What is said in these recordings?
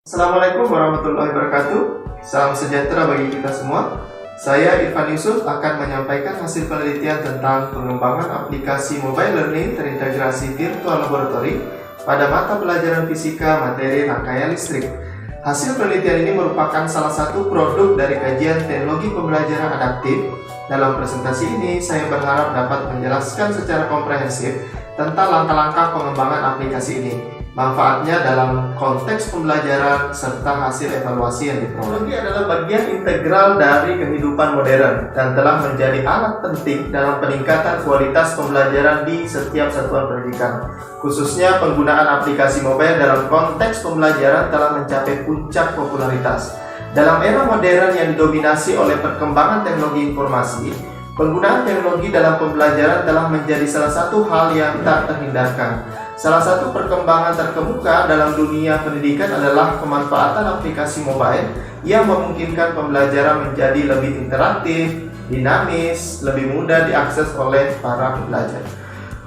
Assalamualaikum warahmatullahi wabarakatuh. Salam sejahtera bagi kita semua. Saya Irfan Yusuf akan menyampaikan hasil penelitian tentang pengembangan aplikasi mobile learning terintegrasi virtual laboratory pada mata pelajaran fisika materi rangkaian listrik. Hasil penelitian ini merupakan salah satu produk dari kajian teknologi pembelajaran adaptif. Dalam presentasi ini, saya berharap dapat menjelaskan secara komprehensif tentang langkah-langkah pengembangan aplikasi ini, manfaatnya dalam konteks pembelajaran, serta hasil evaluasi yang diperoleh. Teknologi adalah bagian integral dari kehidupan modern dan telah menjadi alat penting dalam peningkatan kualitas pembelajaran di setiap satuan pendidikan. Khususnya penggunaan aplikasi mobile dalam konteks pembelajaran telah mencapai puncak popularitas. Dalam era modern yang didominasi oleh perkembangan teknologi informasi, penggunaan teknologi dalam pembelajaran telah menjadi salah satu hal yang tak terhindarkan. Salah satu perkembangan terkemuka dalam dunia pendidikan adalah pemanfaatan aplikasi mobile yang memungkinkan pembelajaran menjadi lebih interaktif, dinamis, lebih mudah diakses oleh para pembelajar.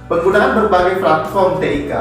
Penggunaan berbagai platform TIK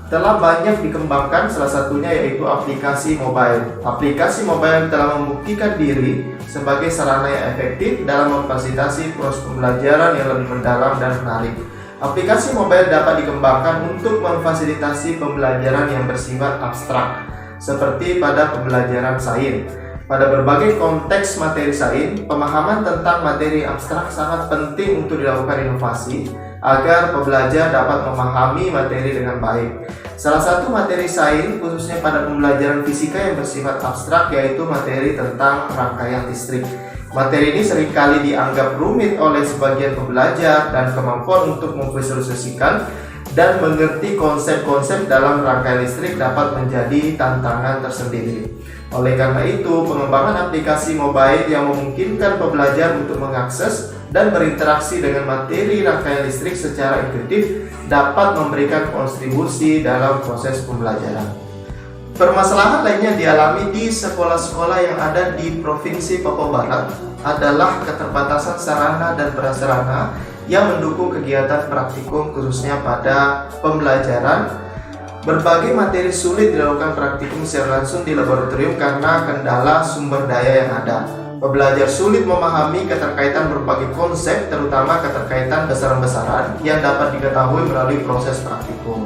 telah banyak dikembangkan, salah satunya yaitu aplikasi mobile. Aplikasi mobile telah membuktikan diri sebagai sarana yang efektif dalam memfasilitasi proses pembelajaran yang lebih mendalam dan menarik. Aplikasi mobile dapat dikembangkan untuk memfasilitasi pembelajaran yang bersifat abstrak, seperti pada pembelajaran sains. Pada berbagai konteks materi sains, pemahaman tentang materi abstrak sangat penting untuk dilakukan inovasi agar pembelajar dapat memahami materi dengan baik. Salah satu materi sains, khususnya pada pembelajaran fisika yang bersifat abstrak, yaitu materi tentang rangkaian listrik. Materi ini seringkali dianggap rumit oleh sebagian pembelajar dan kemampuan untuk memvisualisasikan dan mengerti konsep-konsep dalam rangkaian listrik dapat menjadi tantangan tersendiri. Oleh karena itu, pengembangan aplikasi mobile yang memungkinkan pembelajar untuk mengakses dan berinteraksi dengan materi rangkaian listrik secara intuitif dapat memberikan kontribusi dalam proses pembelajaran. Permasalahan lainnya dialami di sekolah-sekolah yang ada di Provinsi Papua Barat adalah keterbatasan sarana dan prasarana yang mendukung kegiatan praktikum, khususnya pada pembelajaran. Berbagai materi sulit dilakukan praktikum secara langsung di laboratorium karena kendala sumber daya yang ada. Pembelajar sulit memahami keterkaitan berbagai konsep, terutama keterkaitan besaran-besaran yang dapat diketahui melalui proses praktikum.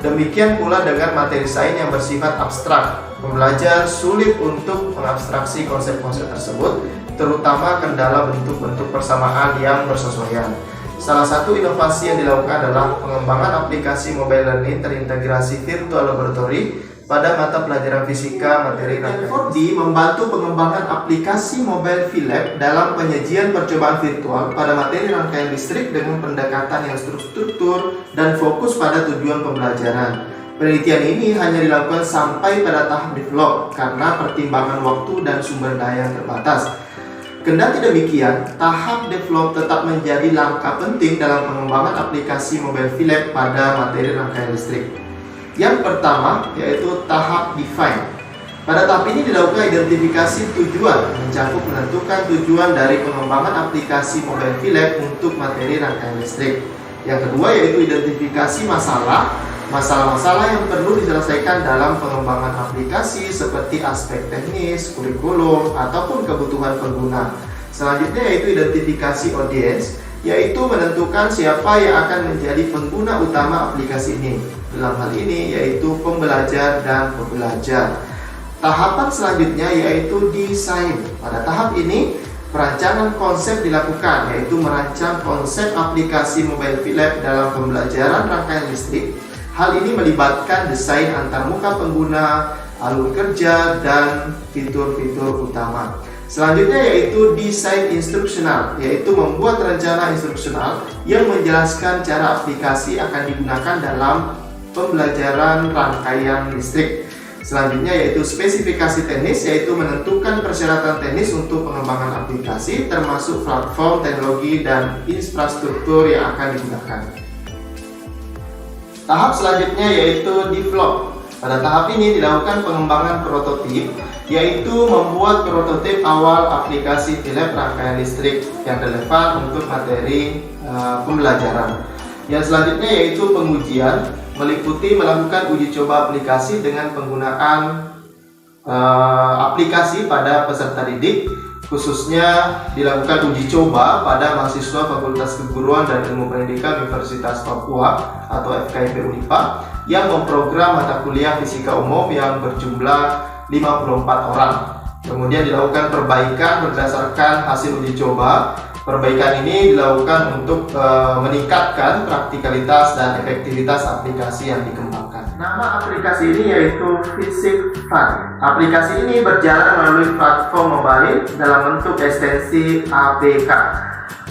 Demikian pula dengan materi sains yang bersifat abstrak. Pembelajar sulit untuk mengabstraksi konsep-konsep tersebut, terutama kendala bentuk-bentuk persamaan yang bersesuaian. Salah satu inovasi yang dilakukan adalah pengembangan aplikasi mobile learning terintegrasi virtual laboratory pada mata pelajaran fisika materi rangkaian. Stanford membantu pengembangan aplikasi mobile VLab dalam penyajian percobaan virtual pada materi rangkaian listrik dengan pendekatan yang struktur dan fokus pada tujuan pembelajaran. Penelitian ini hanya dilakukan sampai pada tahap develop karena pertimbangan waktu dan sumber daya yang terbatas. Kendati demikian, tahap develop tetap menjadi langkah penting dalam pengembangan aplikasi mobile VLab pada materi rangkaian listrik. Yang pertama yaitu tahap define. Pada tahap ini dilakukan identifikasi tujuan, mencakup menentukan tujuan dari pengembangan aplikasi mobile VLab untuk materi rangkaian listrik. Yang kedua yaitu identifikasi masalah-masalah yang perlu diselesaikan dalam pengembangan aplikasi seperti aspek teknis, kurikulum, ataupun kebutuhan pengguna. Selanjutnya yaitu identifikasi audience, yaitu menentukan siapa yang akan menjadi pengguna utama aplikasi ini. Dalam hal ini yaitu pembelajar dan pembelajar. Tahapan selanjutnya yaitu desain. Pada tahap ini perancangan konsep dilakukan, yaitu merancang konsep aplikasi mobile VLab dalam pembelajaran rangkaian listrik. Hal ini melibatkan desain antarmuka pengguna, alur kerja, dan fitur-fitur utama. Selanjutnya yaitu desain instruksional, yaitu membuat rencana instruksional yang menjelaskan cara aplikasi akan digunakan dalam pembelajaran rangkaian listrik. Selanjutnya yaitu spesifikasi teknis, yaitu menentukan persyaratan teknis untuk pengembangan aplikasi, termasuk platform, teknologi, dan infrastruktur yang akan digunakan. Tahap selanjutnya yaitu develop. Pada tahap ini dilakukan pengembangan prototip, yaitu membuat prototip awal aplikasi VLab rangkaian listrik yang relevan untuk materi pembelajaran. Yang selanjutnya yaitu pengujian, meliputi melakukan uji coba aplikasi dengan penggunaan aplikasi pada peserta didik, khususnya dilakukan uji coba pada mahasiswa Fakultas Keguruan dan Ilmu Pendidikan Universitas Papua atau FKIP Unipa yang memprogram mata kuliah fisika umum yang berjumlah 54 orang. Kemudian dilakukan perbaikan berdasarkan hasil uji coba. Perbaikan ini dilakukan untuk meningkatkan praktikalitas dan efektivitas aplikasi yang dikembangkan. Nama aplikasi ini yaitu PhysicFun. Aplikasi ini berjalan melalui platform mobile dalam bentuk ekstensi APK.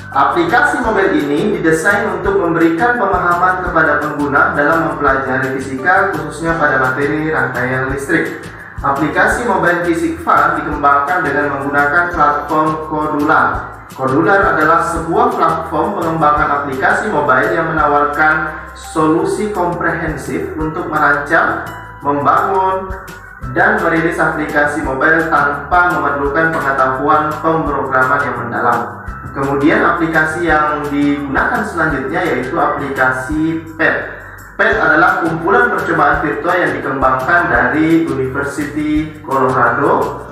Aplikasi mobile ini didesain untuk memberikan pemahaman kepada pengguna dalam mempelajari fisika, khususnya pada materi rangkaian listrik. Aplikasi mobile PhysicFun dikembangkan dengan menggunakan platform Kodular. Kodular adalah sebuah platform pengembangan aplikasi mobile yang menawarkan solusi komprehensif untuk merancang, membangun, dan merilis aplikasi mobile tanpa memerlukan pengetahuan pemrograman yang mendalam. Kemudian aplikasi yang digunakan selanjutnya yaitu aplikasi PET. PET adalah kumpulan percobaan virtual yang dikembangkan dari University Colorado,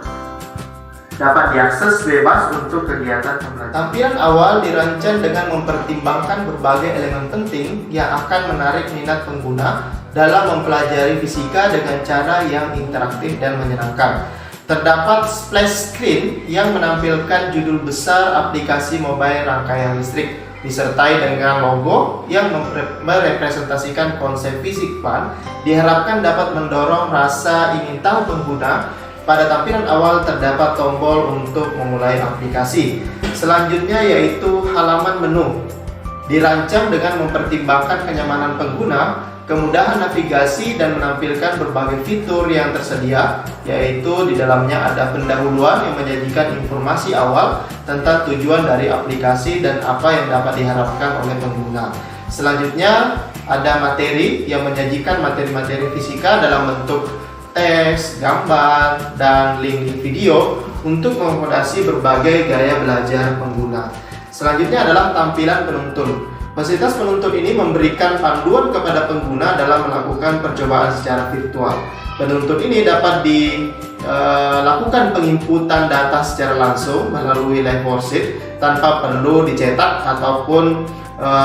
dapat diakses bebas untuk kegiatan pembelajaran. Tampilan awal dirancang dengan mempertimbangkan berbagai elemen penting yang akan menarik minat pengguna dalam mempelajari fisika dengan cara yang interaktif dan menyenangkan. Terdapat splash screen yang menampilkan judul besar aplikasi mobile rangkaian listrik, disertai dengan logo yang merepresentasikan konsep PhysicFun, diharapkan dapat mendorong rasa ingin tahu pengguna. Pada tampilan awal terdapat tombol untuk memulai aplikasi. Selanjutnya yaitu halaman menu. Dirancang dengan mempertimbangkan kenyamanan pengguna, kemudahan navigasi, dan menampilkan berbagai fitur yang tersedia, yaitu di dalamnya ada pendahuluan yang menyajikan informasi awal tentang tujuan dari aplikasi dan apa yang dapat diharapkan oleh pengguna. Selanjutnya ada materi yang menyajikan materi-materi fisika dalam bentuk teks, gambar, dan link video untuk mengakomodasi berbagai gaya belajar pengguna. Selanjutnya adalah tampilan penuntun. Fasilitas penuntun ini memberikan panduan kepada pengguna dalam melakukan percobaan secara virtual. Penuntun ini dapat dilakukan penginputan data secara langsung melalui live worksheet tanpa perlu dicetak ataupun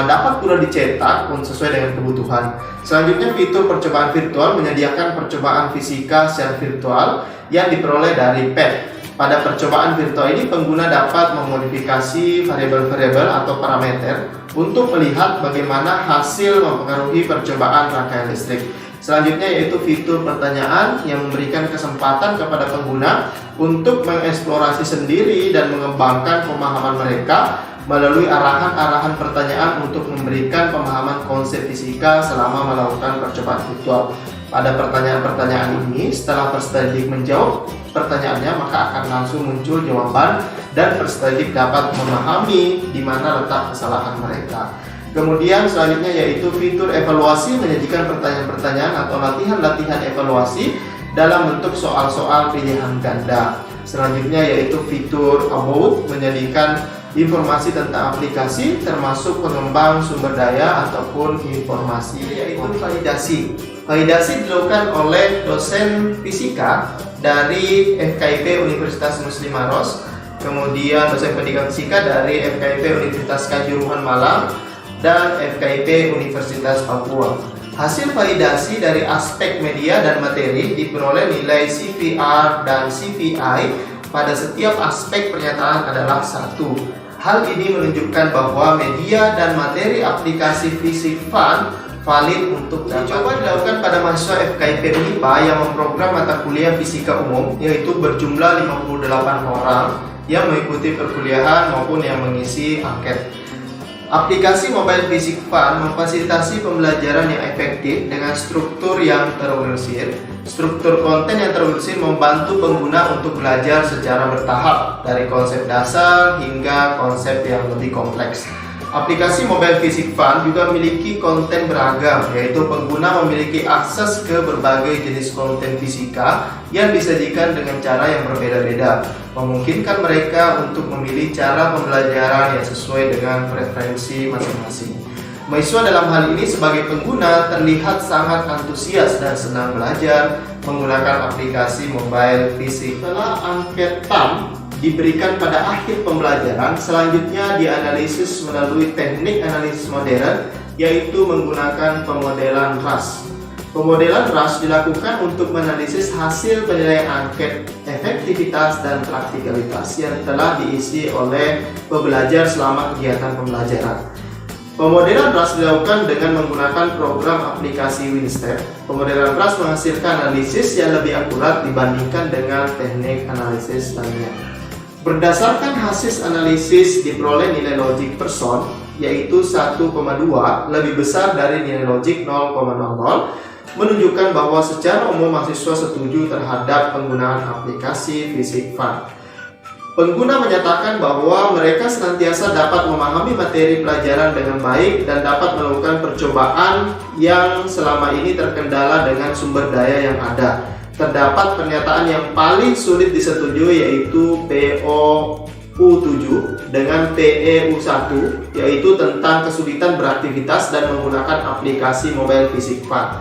dapat pula dicetak sesuai dengan kebutuhan. Selanjutnya, fitur percobaan virtual menyediakan percobaan fisika secara virtual yang diperoleh dari PET. Pada percobaan virtual ini, pengguna dapat memodifikasi variabel-variabel atau parameter untuk melihat bagaimana hasil mempengaruhi percobaan rangkaian listrik. Selanjutnya yaitu fitur pertanyaan yang memberikan kesempatan kepada pengguna untuk mengeksplorasi sendiri dan mengembangkan pemahaman mereka melalui arahan-arahan pertanyaan untuk memberikan pemahaman konsep fisika selama melakukan percobaan virtual. Pada pertanyaan-pertanyaan ini, setelah peserta didik menjawab pertanyaannya, maka akan langsung muncul jawaban dan peserta didik dapat memahami di mana letak kesalahan mereka. Kemudian selanjutnya yaitu fitur evaluasi menyajikan pertanyaan-pertanyaan atau latihan-latihan evaluasi dalam bentuk soal-soal pilihan ganda. Selanjutnya yaitu fitur about menjadikan informasi tentang aplikasi termasuk pengembang sumber daya ataupun informasi, yaitu validasi. Validasi dilakukan oleh dosen fisika dari FKIP Universitas Muslim Maros, kemudian dosen pendidikan fisika dari FKIP Universitas Kanjuruhan Malang dan FKIP Universitas Papua. Hasil validasi dari aspek media dan materi diperoleh nilai CVR dan CVI pada setiap aspek pernyataan adalah 1. Hal ini menunjukkan bahwa media dan materi aplikasi PhysicFun valid untuk dicoba dilakukan pada mahasiswa FKIP Unipa yang memprogram mata kuliah fisika umum, yaitu berjumlah 58 orang yang mengikuti perkuliahan maupun yang mengisi angket. Aplikasi mobile PhysicFun memfasilitasi pembelajaran yang efektif dengan struktur yang terorganisir. Struktur konten yang terorganisir membantu pengguna untuk belajar secara bertahap dari konsep dasar hingga konsep yang lebih kompleks. Aplikasi mobile PhysicFun juga memiliki konten beragam, yaitu pengguna memiliki akses ke berbagai jenis konten fisika yang disajikan dengan cara yang berbeda-beda, memungkinkan mereka untuk memilih cara pembelajaran yang sesuai dengan preferensi masing-masing. Mahasiswa dalam hal ini sebagai pengguna terlihat sangat antusias dan senang belajar menggunakan aplikasi mobile fisik. Setelah angket TAM diberikan pada akhir pembelajaran, selanjutnya dianalisis melalui teknik analisis modern, yaitu menggunakan pemodelan RAS. Pemodelan RAS dilakukan untuk menganalisis hasil penilaian angket efektivitas dan praktikalitas yang telah diisi oleh pembelajar selama kegiatan pembelajaran. Pemodelan RAS dilakukan dengan menggunakan program aplikasi Winstep. Pemodelan RAS menghasilkan analisis yang lebih akurat dibandingkan dengan teknik analisis lainnya. Berdasarkan hasil analisis diperoleh nilai logik person, yaitu 1,2 lebih besar dari nilai logik 0,00, menunjukkan bahwa secara umum mahasiswa setuju terhadap penggunaan aplikasi Fisik Fun. Pengguna menyatakan bahwa mereka senantiasa dapat memahami materi pelajaran dengan baik dan dapat melakukan percobaan yang selama ini terkendala dengan sumber daya yang ada. Terdapat pernyataan yang paling sulit disetujui, yaitu POU7 dengan PEU1, yaitu tentang kesulitan beraktivitas dan menggunakan aplikasi mobile Fisik Fun.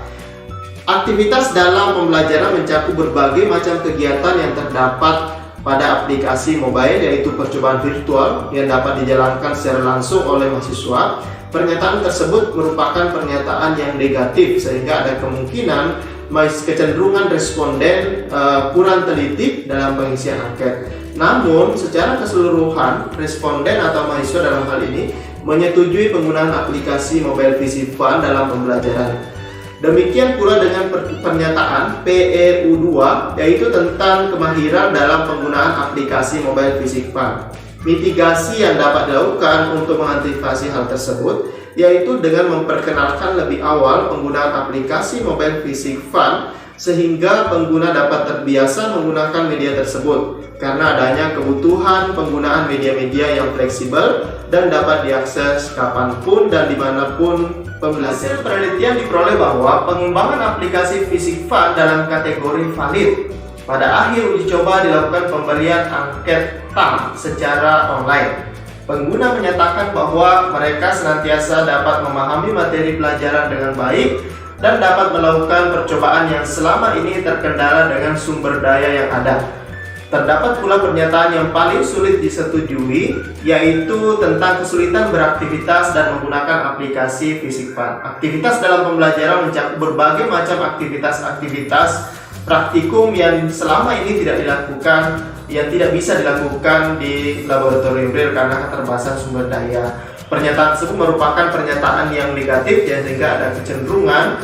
Aktivitas dalam pembelajaran mencakup berbagai macam kegiatan yang terdapat pada aplikasi mobile, yaitu percobaan virtual yang dapat dijalankan secara langsung oleh mahasiswa. Pernyataan tersebut merupakan pernyataan yang negatif, sehingga ada kemungkinan kecenderungan responden kurang teliti dalam pengisian angket. Namun, secara keseluruhan, responden atau mahasiswa dalam hal ini menyetujui penggunaan aplikasi mobile Fisik Fun dalam pembelajaran. Demikian pula dengan pernyataan PEU2, yaitu tentang kemahiran dalam penggunaan aplikasi mobile Fisik Fun. Mitigasi yang dapat dilakukan untuk mengantisipasi hal tersebut, yaitu dengan memperkenalkan lebih awal penggunaan aplikasi mobile Fisik Fun sehingga pengguna dapat terbiasa menggunakan media tersebut karena adanya kebutuhan penggunaan media-media yang fleksibel dan dapat diakses kapanpun dan dimanapun pembelajaran. Penelitian diperoleh bahwa pengembangan aplikasi Fisik Fun dalam kategori valid. Pada akhir uji coba dilakukan pemberian angket TAM secara online. Pengguna menyatakan bahwa mereka senantiasa dapat memahami materi pelajaran dengan baik dan dapat melakukan percobaan yang selama ini terkendala dengan sumber daya yang ada. Terdapat pula pernyataan yang paling sulit disetujui, yaitu tentang kesulitan beraktivitas dan menggunakan aplikasi Fisik Fun. Aktivitas dalam pembelajaran mencakup berbagai macam aktivitas praktikum yang selama ini tidak bisa dilakukan di laboratorium real karena keterbatasan sumber daya. Pernyataan tersebut merupakan pernyataan yang negatif, sehingga ada kecenderungan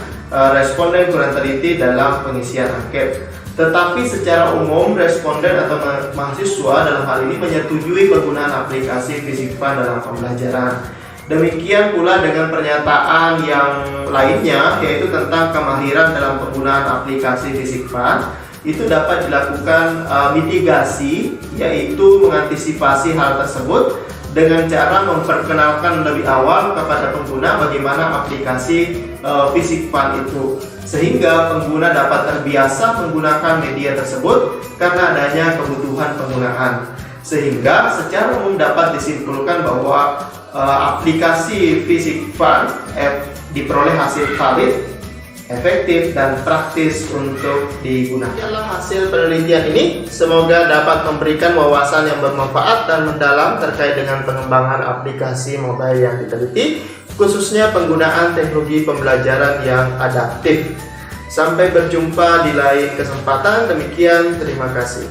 responden kurang teliti dalam pengisian angket. Tetapi secara umum, responden atau mahasiswa dalam hal ini menyetujui penggunaan aplikasi Fisik Fun dalam pembelajaran. Demikian pula dengan pernyataan yang lainnya, yaitu tentang kemahiran dalam penggunaan aplikasi Fisik Fun. Itu dapat dilakukan mitigasi, yaitu mengantisipasi hal tersebut dengan cara memperkenalkan lebih awal kepada pengguna bagaimana aplikasi Fisik Fun itu, sehingga pengguna dapat terbiasa menggunakan media tersebut karena adanya kebutuhan penggunaan. Sehingga secara umum dapat disimpulkan bahwa aplikasi Fisik Fun diperoleh hasil valid, efektif, dan praktis untuk digunakan. Dalam hasil penelitian ini, semoga dapat memberikan wawasan yang bermanfaat dan mendalam terkait dengan pengembangan aplikasi mobile yang diteliti, khususnya penggunaan teknologi pembelajaran yang adaptif. Sampai berjumpa di lain kesempatan. Demikian, terima kasih.